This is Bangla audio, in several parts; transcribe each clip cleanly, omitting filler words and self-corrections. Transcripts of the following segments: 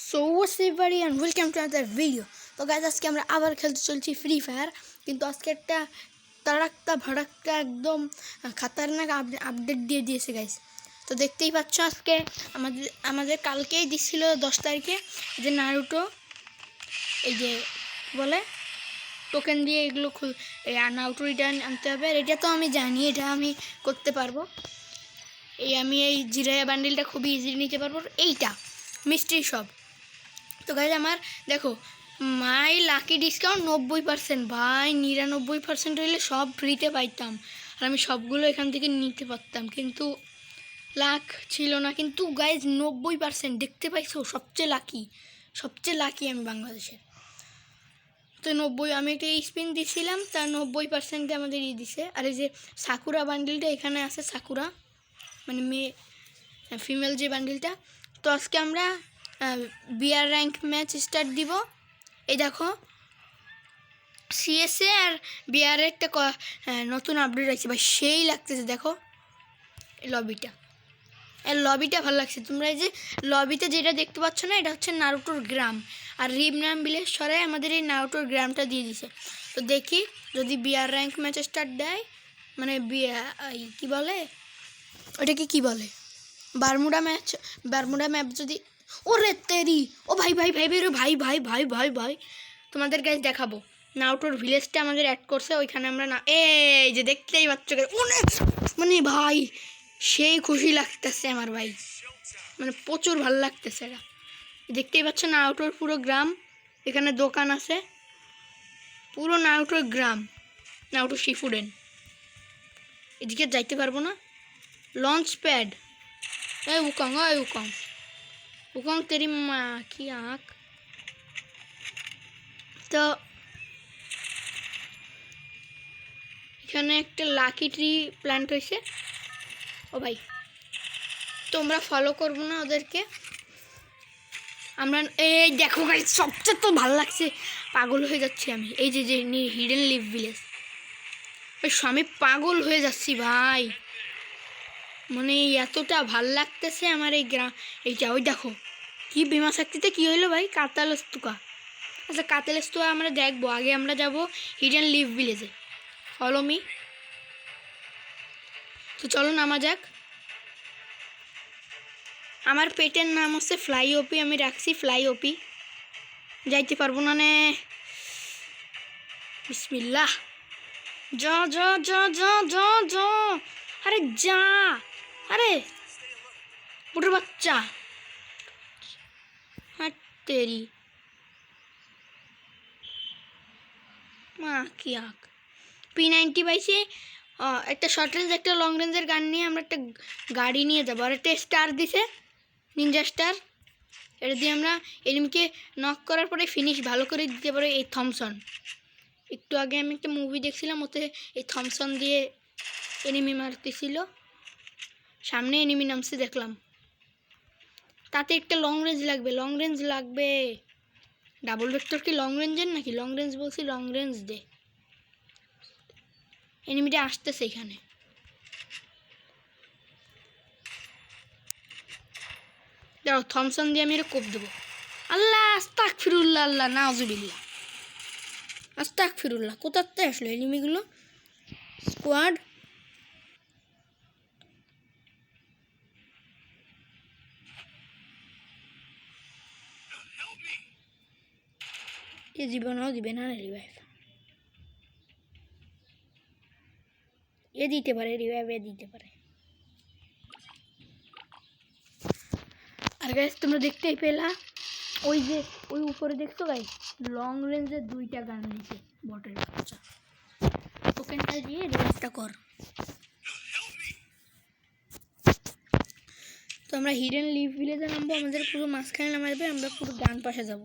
So what's everyone and welcome to another video। তো গাইজ আজকে আমরা আবার খেলতে চলছি ফ্রি ফায়ার, কিন্তু আজকে একটা তাড়াক্কা ভাড়াক্কা একদম খাতারনাক আপডেট দিয়ে দিয়েছে গাইজ। তো দেখতেই পাচ্ছ আজকে আমাদের কালকেই দিচ্ছিল 10 তারিখে যে নারুটো এই যে বলে টোকেন দিয়ে এগুলো নারুটো রিটার্ন আনতে হবে। এটা তো আমি জানি, এটা আমি করতে পারবো। আমি এই জিরায়া বান্ডিলটা খুবই ইজিলি নিতে পারবো। এইটা মিষ্টি সব। তো গাইজ আমার দেখো মাই লাকি ডিসকাউন্ট 90%, ভাই 99% হইলে সব ফ্রিতে পাইতাম আর আমি সবগুলো এখান থেকে নিতে পারতাম, কিন্তু লাখ ছিল না। কিন্তু গাইজ 90% দেখতে পাইছো, সবচেয়ে লাকি আমি বাংলাদেশের। তো 90 আমি একটা স্পিন দিছিলাম, তার 90% আমাদের দিছে। আর এই যে সাকুরা বান্ডিলটা এখানে আছে, সাকুরা মানে মেয়ে ফিমেল যে বান্ডিলটা। তো আজকে আমরা বিআর র্যাঙ্ক ম্যাচ স্টার্ট দিব। এই দেখো সিএসএ আর বিআর একটা নতুন আপডেট আছে ভাই, সেই লাগতেছে। দেখো এই লবিটা ভালো লাগছে। তোমরা এই যে লবিতে যেটা দেখতে পাচ্ছ না, এটা হচ্ছে নারুটোর গ্রাম, আর রিমনাম বিলেশ্বরে আমাদের এই নারুটোর গ্রামটা দিয়ে দিছে। তো দেখি যদি বিআর র্যাঙ্ক ম্যাচ স্টার্ট দেয়, মানে কি বলে ওটাকে, কি বলে বারমুডা ম্যাপ যদি, ওরে তেরি, ও ভাই ভাই ভাই ভাই ভাই ভাই ভাই ভাই ভাই তোমাদের কাছে দেখাবো। নারুটোর ভিলেজটা আমাদের অ্যাড করছে ওইখানে। আমরা না এই যে দেখতেই পাচ্ছ অনেক, মানে ভাই সেই খুশি লাগতেছে আমার ভাই, মানে প্রচুর ভালো লাগতেছে। এটা দেখতেই পাচ্ছ নারুটোর পুরো গ্রাম, এখানে দোকান আছে, পুরো নারুটোর গ্রাম, নারুটো সিফুডেন। এদিকে যাইতে পারবো না। লঞ্চ প্যাড, এই উকং তেরি মা কি আঁক। তো এখানে একটা লাকি ট্রি প্ল্যান্ট হয়েছে। ও ভাই তোমরা ফলো করবো না ওদেরকে। আমরা এই দেখো ভাই সবচেয়ে তো ভালো লাগছে, পাগল হয়ে যাচ্ছি আমি। এই যে হিডেন লিভ ভিলেজ, ওই আমি পাগল হয়ে যাচ্ছি ভাই, মানে এতটা ভাল লাগতেছে আমার এই গ্রাম। এইটা ওই দেখো কি বিমা শক্তিতে কি হইলো ভাই, কাতালস্তুকা। আচ্ছা কাতালস্তুকা আমরা দেখবো, আগে আমরা যাব হিডেন লিভ ভিলেজে। Follow me. তো চলো নামা যাক। আমার পেটের নাম হচ্ছে ফ্লাই ওপি, আমি রাখছি ফ্লাই ওপি। যাইতে পারবো না নে, বিসমিল্লাহ। যা যা যা যা যা যা, আরে যা, আরে ওটার বাচ্চা, হ্যাঁ তেরি মা কি আঁক। P90 পাইছি, একটা শর্ট রেঞ্জ একটা লং রেঞ্জের গান নিয়ে আমরা একটা গাড়ি নিয়ে যাবো। আর একটা স্টার দিছে, নিনজা স্টার। এটা দিয়ে আমরা এনিমিকে নক করার পরে ফিনিশ ভালো করে দিতে পারি। এই থমসন, একটু আগে আমি একটা মুভি দেখছিলাম, ওতে এই থমসন দিয়ে এনিমি মারতেছিল, সামনে এনিমি নামছে দেখলাম। তাতে একটা লং রেঞ্জ লাগবে। ডাবল ভেক্টর কি লং রেঞ্জের নাকি? লং রেঞ্জ বলছি, লং রেঞ্জ দে। এনিমিটা আসতেছে এখানে, দেখো থমসন দিয়ে আমি এটা কোপ দেবো। আল্লাহ আস্তাগফিরুল্লাহ, আল্লাহ নাউজুবিল্লাহ, আস্তাগফিরুল্লাহ। কোথাতে আসলো এনিমিগুলো? স্কোয়াড এ জীবনও দিবে না রিভাইভ, এ দিতে পারে রিভাইভ, এ দিতে পারে। আর গাইস তোমরা দেখতেই পেলা, ওই যে ওই উপরে দেখছো গাইস, লং রেঞ্জের 2টা গান দিছে বটের বাচ্চা। টোকেনটা দিয়ে রিভাইভটা কর। তো আমরা হিডেন লিভ ভিলেজে নামবো, আমাদের পুরো মাঝখানে নামাবে, আমরা পুরো ডান পাশে যাব।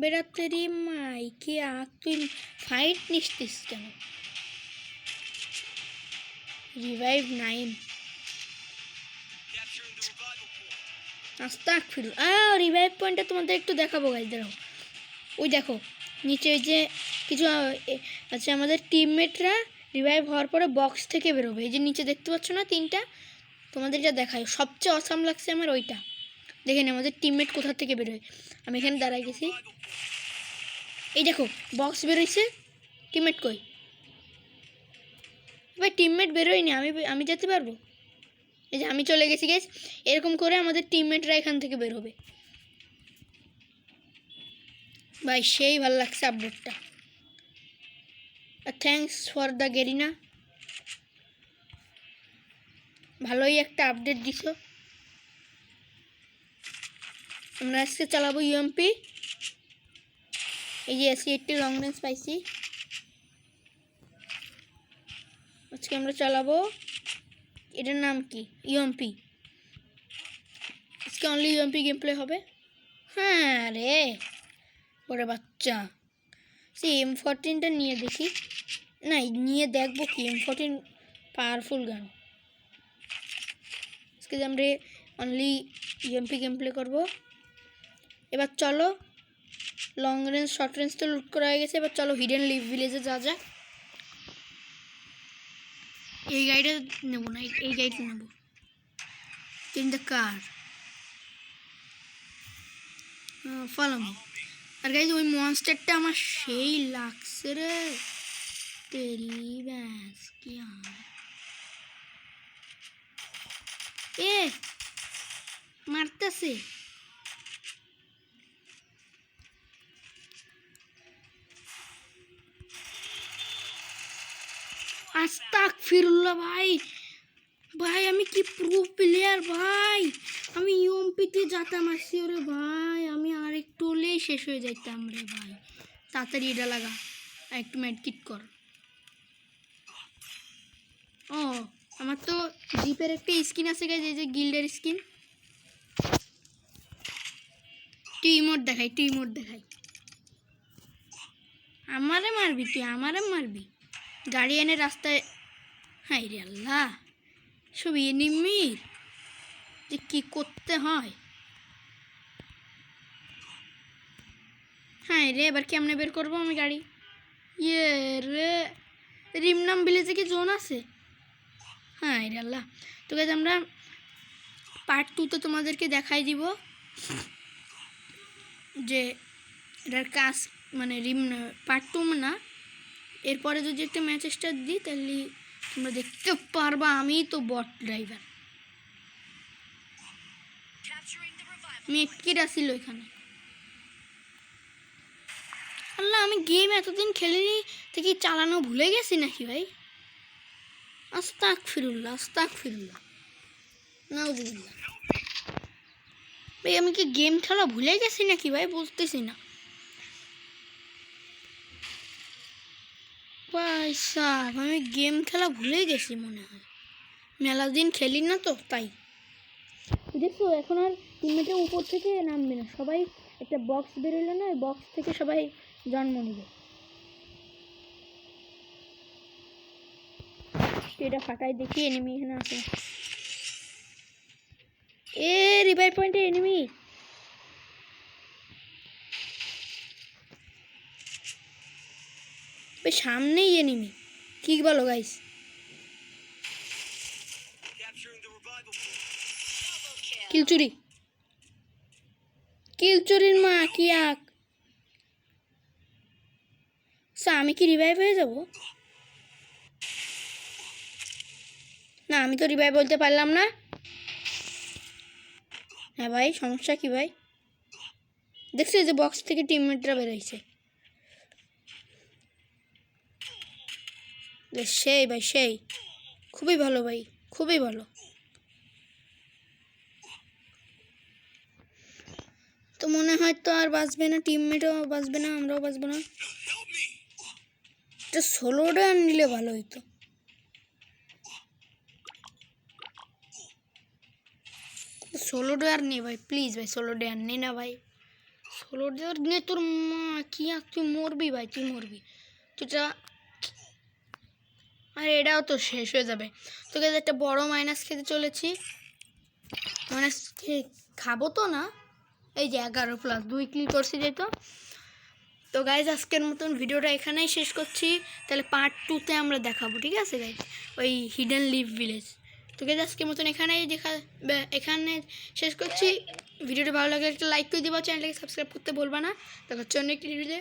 বেড়াতেরি মাই কি আঁক, তুই ফাইট নিচ্ছিস কেন? রিভাইভ 9, আস্তাগফিরুল্লাহ। রিভাইভ পয়েন্টটা তোমাদের একটু দেখাবো গাইজ, দেখো ওই দেখো নিচে ওই যে কিছু আচ্ছা, আমাদের টিমমেটরা রিভাইভ হওয়ার পরে বক্স থেকে বেরোবে। এই যে নিচে দেখতে পাচ্ছ না 3টা, তো তোমাদের যা দেখায় সবচেয়ে অসাম লাগছে আমার ওইটা। দেখেন আমাদের টিমমেট কোথা থেকে বেরোয়। আমি এখানে দাঁড়াই গেছি, এই দেখো বক্স বেরোইছে, টিমমেট কই? ভাই টিমমেট বেরোয়নি, আমি যেতে পারবো? এই যে আমি চলে গেছি গাইস। এরকম করে আমাদের টিমমেটরা এখান থেকে বের হবে। ভাই সেই ভালো লাগছে আপডেটটা। থ্যাঙ্কস ফর দ্য গেরিনা, ভালোই একটা আপডেট দিছ। আমরা আজকে চালাবো ইউএমপি। এই যে SC-80 লং রেঞ্জ পাইছি, আজকে আমরা চালাবো। এটার নাম কি? ইউএমপি। আজকে অনলি ইউএমপি গেম প্লে হবে। হ্যাঁ রে ওরে বাচ্চা, সে M14টা নিয়ে দেখি, না নিয়ে দেখবো কি, M14 পাওয়ারফুল গান। আজকে আমরা অনলি ইউএমপি গেম প্লে করবো। এবার চলো, লং রেঞ্জ শর্ট রেঞ্জ তো লুট করা হয়ে গেছে, এবার চলো হিডেন লিভ ভিলেজে যা যায়। এই গাড়িটা নেবো না, এই গাড়িটা নেবো। In the car, follow me. আর গাইজ ওই মনস্টারটা আমার সেই লাগছে রে, তেরি ব্যাস কি এ মারতেছে। আস্তাগফিরুল্লাহ ভাই, ভাই আমি কি প্রো প্লেয়ার ভাই, আমি ইউএমপিতে যাতাম আসছি। ওরে ভাই আমি আর একটু হলেই শেষ হয়ে যাইতাম রে ভাই। তাড়াতাড়ি এটা লাগা, আর একটু মেডকিট কর। ও আমার তো জিপের একটা স্কিন আছে গাইজ, এই যে গিল্ডের স্কিন। টিমোড দেখাই, টিমোড দেখাই। আমারে মারবি তুই, আমারে মারবি? গাড়ি এনে রাস্তায়, হাই রে আল্লাহ, সব এনিমির যে কী করতে হয়। হ্যাঁ রে এবার কেমনে বের করবো আমি গাড়ি? ইয়ে রে, রিমনাম ভিলেজে কি জোন আছে? হ্যাঁ রে আল্লাহ। তো গাইজ আমরা পার্ট 2তে তোমাদেরকে দেখাই দিব যে এটার কাজ, মানে পার্ট 2 না, এরপরে যদি একটা ম্যাচ স্টার্ট দিই তাহলে তোমরা দেখতে পারবা আমি তো বট ড্রাইভার। মেকিরা ছিল এখানে। আল্লাহ আমি গেম এতদিন খেলিনি থেকে চালানো ভুলে গেছি নাকি ভাই? আস্তাগফিরুল্লাহ, আস্তাগফিরুল্লাহ, নাউজুবিল্লাহ। ভাই আমি কি গেম খেলা ভুলে গেছি নাকি ভাই, বুঝতেছি না ভাই সাহেব। আমি গেম খেলা ভুলে গেছি মনে হয়, মেলা দিন খেলি না তো তাই। দেখো এখন আর টিমমেটের উপর থেকে নামবে না, সবাই একটা বক্স বেরোলো না, ওই বক্স থেকে সবাই জন্ম নেবে। এটা ফাটাই দেখি এনিমি এখানে আছে। এ রিভাইভ পয়েন্টে এনিমি, সামনেই এনিমি। কি বলো গাইস? কিলচুরি, কিলচুরির মা কি আক। আমি কি রিভাইভ হয়ে যাব? না আমি তো রিভাইভ বলতে পারলাম না। হ্যাঁ ভাই সমস্যা কি ভাই? দেখছি যে বক্স থেকে টিমমেটরা বেরোইছে। সেই ভাই সেই, খুবই ভালো ভাই, খুবই ভালো। তো মনে হয় তো আর বাঁচবে না, টিমমেটও বাঁচবে না, আমরাও বাঁচবো না। এটা সোলোটা নিলে ভালো হইতো। সোলো ডেয়ার নে ভাই প্লিজ ভাই, সোলো ডেয়ার নে না ভাই, সোলো ডেয়ার নে। তোর মা কি তুই মরবি ভাই, তুই মরবি তুইটা। আর এটাও তো শেষ হয়ে যাবে। তোকে একটা বড় মাইনাস খেতে চলেছি, মাইনাস খাবো তো না। এই যে 11+2 ক্লিক করছি যেত। তো গাইজ আজকের মতন ভিডিওটা এখানেই শেষ করছি, তাহলে পার্ট 2তে আমরা দেখাবো, ঠিক আছে গাইজ, ওই হিডেন লিভ ভিলেজ। তো গাইস আজকের মতন এখানে শেষ করছি। ভিডিওটা ভালো লাগলে একটা লাইক করে দিবা, চ্যানেলটাকে সাবস্ক্রাইব করতে ভুলবা না। দেখা হচ্ছে অন্য একটি ভিডিওতে।